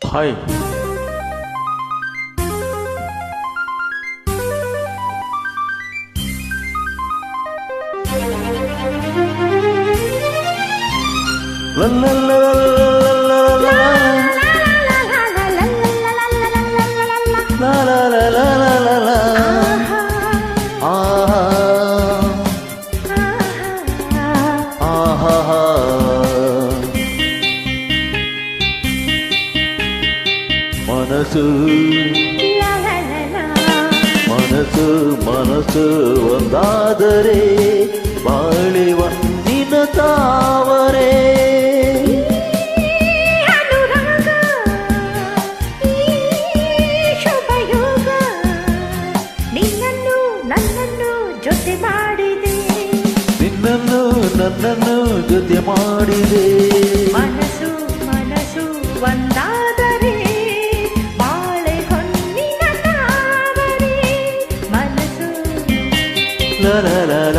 Hi. ಮನಸ್ಸು ಮನಸ್ಸು ಮನಸ್ಸು ಒಂದಾದರೆ ಬಾಳಿವ ನಿನ್ನ ತಾವರೇ. ನಿನ್ನನ್ನು ನನ್ನನ್ನು ಜೊತೆ ಮಾಡಿದೆ. ಮನಸ್ಸು ಮನಸ್ಸು ಒಂದಾದರೆ ಬಾಳೆ ಹೊನ್ನಿನ ತಾವರೆ. ಮನಸ್ಸು ಲಲಲಲ.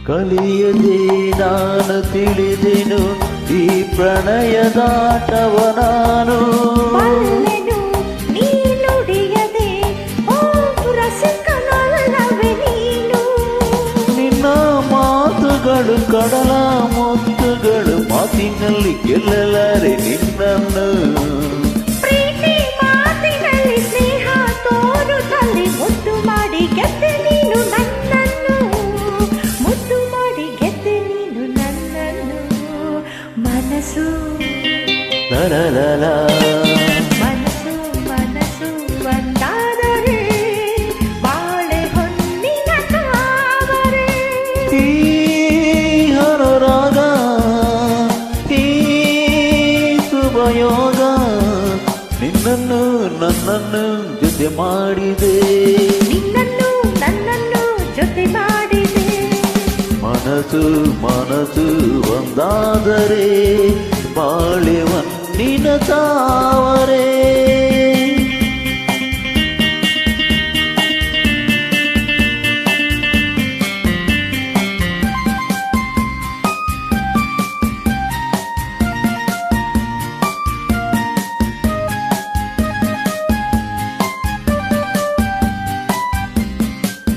ಕಲಿಯದೆ ನಾನು ತಿಳಿದೆನು ಈ ಪ್ರಣಯದಾಟವ ನಾನು. ಬಲ್ಲೆನು ನೀ ನುಡಿಯದೆ ಓ ರಸಿಕನಲ್ಲವೇ ನೀನು. ನಿನ್ನ ಮಾತುಗಳು ಕಡಲ ಮುತ್ತುಗಳು, ಮಾತಿನಲ್ಲಿ ಗೆಲ್ಲಲಾರೆ ನಿನ್ನನ್ನು. ಪ್ರೀತಿ ಮಾತಿನಲ್ಲಿ ಸ್ನೇಹ ತೋರುತ್ತಲ್ಲಿ ಮುದ್ದು ಮಾಡಿ ಗೆದ್ದೆ ನೀನು ನನ್ನನ್ನು. ಮುದ್ದು ಮಾಡಿ ಗೆದ್ದೆ ನೀನು ನನ್ನನ್ನು. ಮನಸ್ಸು ಲಲಲಲ. ಮನಸ್ಸು ಮನಸ್ಸು ಒಂದಾದರೆ ಬಾಳೆ ಹೊನ್ನಿನ ತಾವರೆ. ಈ ಹನುರಾಗ ಈ ಶುಭಯೋಗ ನಿನ್ನನ್ನು ನನ್ನನ್ನು ಜೊತೆ ಮಾಡಿದೆ. ನಿನ್ನನ್ನು ನನ್ನನ್ನು ಜೊತೆ ಮಾಡಿದೆ. ಮನಸ್ಸು ಮನಸ್ಸು ಒಂದಾದರೆ ಬಾಳೆವ ನಿನ್ನ ತಾವರೇ.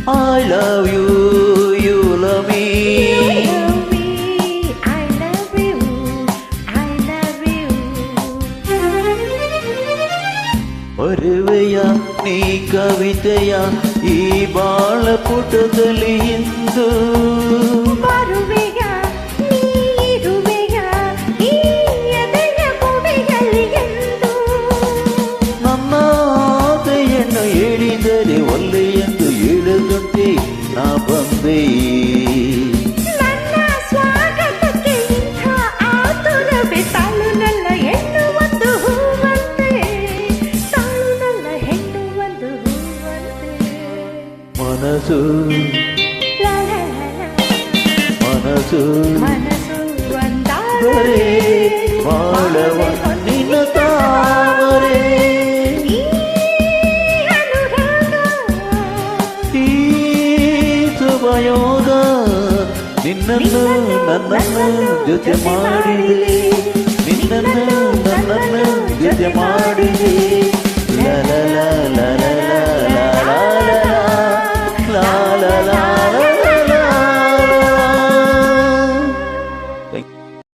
I love you, you love me. You love me, I love you, I love you. ಬರುವೆಯ ನೀ ಕವಿತೆಯ ಈ ಬಾಳ ಪುಟದಲ್ಲಿ ಎಂದು. ಬರುವೆಯ ನೀ ಇರುವೆಯ ಈ ಎದೆಯ ಗುಡಿಯಲ್ಲಿ ಎಂದು. ನನ್ನ ಆಸೆಯನ್ನು ಹೇಳಿದರೆ ಒಲ್ಲೆ ಎಂದು ಹೇಳದಂತೆ ನಾ ಬಂದೆ. ನನ್ನ ಸ್ವಾಗತಕ್ಕೆ ಇಂಥ ಆತುರವೇ ತಾಳುನಲ್ಲ ಹೆಣ್ಣು ಒಂದು ಹೂವಂತೆ. ತಾಳುನಲ್ಲ ಹೆಣ್ಣು ಒಂದು ಹೂವಂತೆ. ಮನಸ್ಸು ಲಲಲಲ. ಮನಸ್ಸು ಮನಸ್ಸು ಬರೇ ಒಂದಾದರೆ ಬಾಳವ ನಿನ್ನ ತಾವರೇ. ಈ ಅನುರಾಗ ಈ ಶುಭಯೋಗ ನಿನ್ನನ್ನು ನನ್ನನ್ನು ಜೊತೆ ಮಾಡಿದೆ. ನಿನ್ನನ್ನು ನನ್ನನ್ನು ಜೊತೆ ಮಾಡಿದೆ. ಲಲಲಲ.